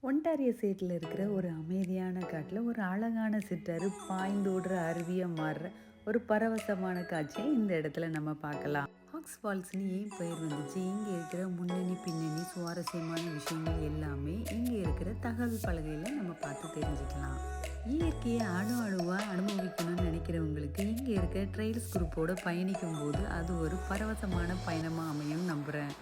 Ontario ஸ்டேட்டில் இருக்கிற ஒரு அமைதியான காட்டில் ஒரு அழகான சிற்றரு பாய்ந்தோடுற அருவியை மாறுற ஒரு பரவசமான காட்சியை இந்த இடத்துல நம்ம பார்க்கலாம். ஹாக்ஸ் ஃபால்ஸ்னு ஏன் பெயர் வந்துச்சு, இங்கே இருக்கிற முன்னணி பின்னணி சுவாரஸ்யமான விஷயங்கள் எல்லாமே இங்கே இருக்கிற தகவல் பலகையில் நம்ம பார்த்து தெரிஞ்சுக்கலாம். இயற்கையை அணுவாக அனுபவிக்கணும்னு நினைக்கிறவங்களுக்கு இங்கே இருக்க ட்ரெயில்ஸ் குரூப்போட பயணிக்கும் போது அது ஒரு பரவசமான பயணமாக அமையும் நம்புகிறேன்.